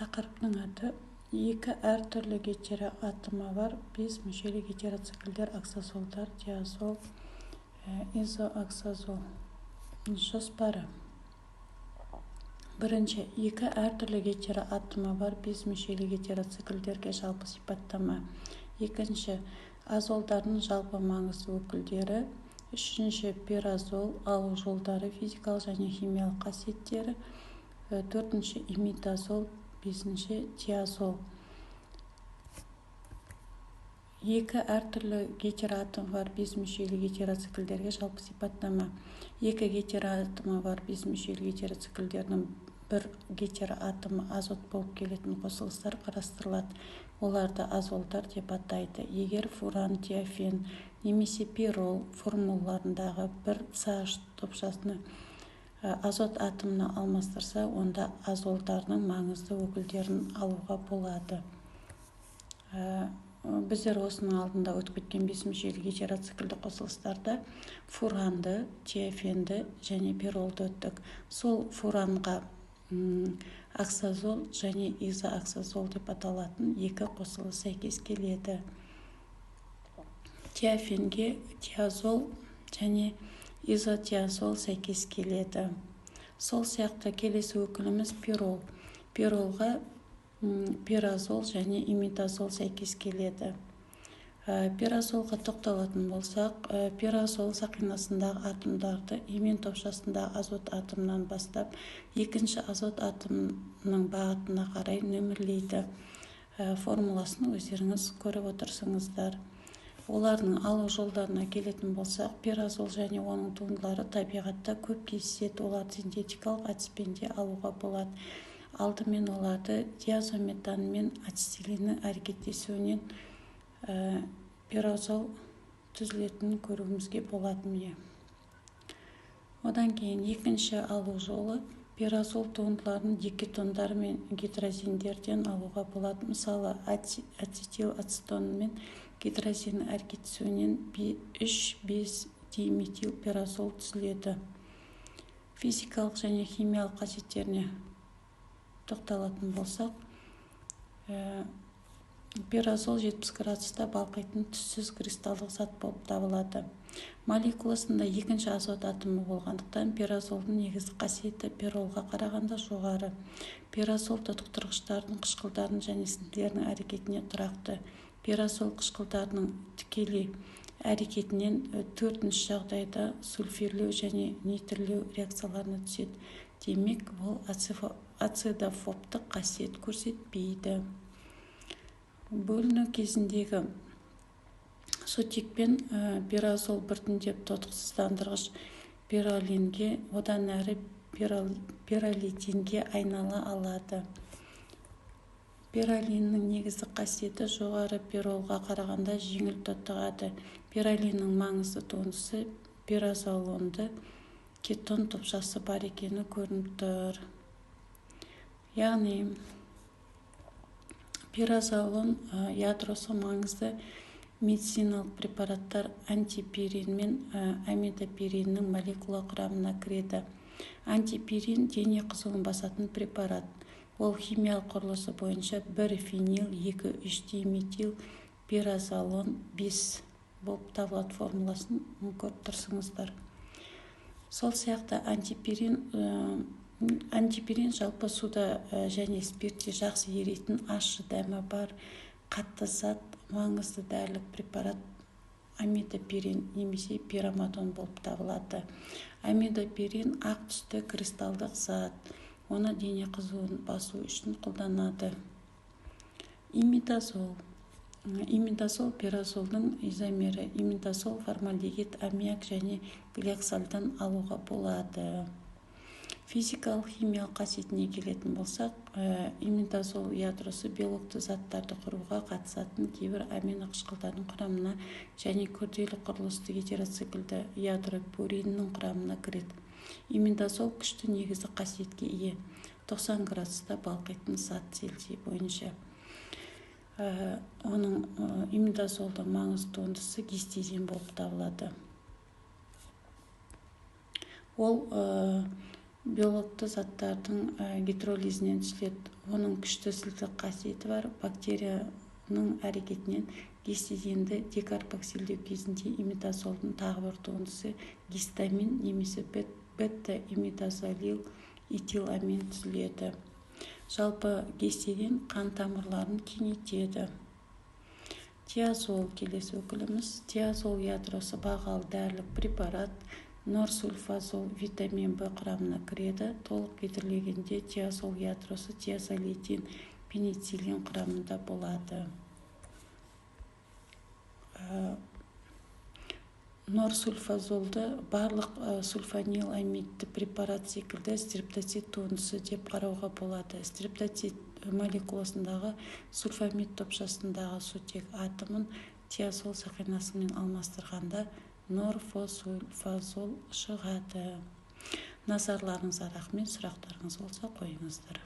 Тақырыптың аты екі әртүрлі гетероатомы бар бес мүшелі гетероциклдер оксазолдар, диазол, изооксазол. Жоспары. Бірінші, екі әртүрлі гетероатомы бар бес мүшелі гетероциклдерге жалпы сипаттама. Екінші, азолдардың жалпы маңызды өкілдері. Үшінші, пиразол, алу жолдары, физикалық және химиялық қасиеттері. Төртінші, имидазол. Бесінші, диазол. Екі әртүрлі гетероатомы бар бес мүшелі гетероциклдерге жалпы сипаттама. Екі гетероатомы бар бес мүшелі гетероциклдердің бір гетероатомы азот болып келетін қосылыстар қарастырылады. Оларды азолдар деп атайды. Егер фуран, диафен немесе пирол формулаларындағы бір CH топшасына азот атомына алмастырса, онда азолдардың маңызды өкілдерін алуға болады. Біздер осының алдында өтіп кеткен бес мүшелі гетероциклді қосылыстарда фуранды, диафенді және пиролды өттік. Сол фуранға оксазол және изооксазол деп аталатын екі қосылыс сәйкес келеді. Диафенге диазол және изодиазол сәйкес келеді. Сол сияқты келесі өкіліміз пирол. Пиролға пиразол және имидазол сәйкес келеді. Пиразолға тоқталатын болсақ, пиразол сақинасындағы атомдарды имен топшасындағы азот атомынан бастап, екінші азот атомының бағытына қарай нөмірлейді. Формуласын өздеріңіз көріп отырсыңыздар. Олардың алу жолдарына келетін болсақ, пиразол және оның туындылары табиғатта көп кездеседі. Оларды синтетикалық әдіспен де алуға болады. Алдымен оларды диазометан мен ацетилиннің әрекеттесуінен пиразол түзілетінін көруімізге болады. Одан кейін екінші алу жолы пиразол туындыларын дикетондар мен гидрозиндерден алуға болады. Мысалы, ацетил ацетон мен гидрозин әрекеттесуінен 3,5 диметил пиразол түзіледі. Физикалық және химиялық қасиеттеріне тоқталатын болсақ, пиразол 70 градуста балқитын түссіз кристалдық зат болып табылады. Молекуласында екінші азот атомы болғандықтан пиразолдың негізгі қасиеті пиролға қарағанда жоғары. Пиразол тотықтырғыштардың, қышқылдардың және сіңділердің әрекетіне тұрақты. Пиразол қышқылдарының тікелей әрекетінен төртінші жағдайда сульфирлеу және нитрлеу реакцияларына түседі. Демек, ол ацидофобтық қасиет көрсетпейді. Бөліну кезіндегі сутекпен пиразол біртіндеп тотықсыздандырғыш пиролинге, одан әрі пиролидинге айнала алады. Пиролиннің негізгі қасиеті жоғары пиролға қарағанда жеңіл тотығады. Пиролиннің маңызды туындысы пиразолонды кетон топшасы бар екені көрініп тұр. Яғни пиразолон ядросы маңызды медициналық препараттар антипирин мен амидопириннің молекула құрамына кіреді. Антипирин дене қызуын басатын препарат. Ол химиялық құрылысы бойынша 1 фенил 2,3 диметил пиразолон 5 болып табылады. Формуласын көріп тұрсыңыздар. Сол сияқты антипирин жалпы суда және спиртте жақсы еритін ащы дәмі бар қатты зат, маңызды дәрілік препарат амидопирин немесе пирамадон болып табылады. Амидопирин ақ түсті кристалдық зат. Оны дене қызуын басу үшін қолданады. Имидазол. Имидазол пиразолдың изомері. Имидазол формальдегид, аммиак және гликсалдан алуға болады. Физикалық химиялық қасиетіне келетін болсақ, имидазол ядросы белокты заттарды құруға қатысатын кейбір амино қышқылдардың құрамына және күрделі құрылысты гетероциклді ядро пуриннің құрамына кіреді. Имидазол күшті негізді қасиетке ие. 90 градуста балқитын зат Цельсий бойынша. Оның имидазолдың маңызды туындысы гистизин болып табылады. Ол биологты заттардың гидролизінен түзіледі. Оның күшті сілтік қасиеті бар. Бактерияның әрекетінен гистидинді декарбоксилдеу кезінде имидазолдың тағы бір туындысы гистамин немесе бета-имидазолил этиламин түзіледі. Жалпы гистидин қан тамырларын кеңейтеді. Тиазол келесі өкіліміз. Тиазол ядросы бағалы дәрілік препарат. Норсульфазол витамин В құрамына кіреді. Толық кетірілгенде тиазол ядросы тиазолитин, пенициллин құрамында болады. Норсульфазолды барлық сульфаниламидті препарат секілді стрептоцит туындысы деп қарауға болады. Стрептоцит молекуласындағы сульфамид топшасындағы сутек атомын тиазол сақинасымен алмастырғанда норфосульфазол шығады. Назарларыңызға рахмет. Сұрақтарыңыз болса қойыңыздар.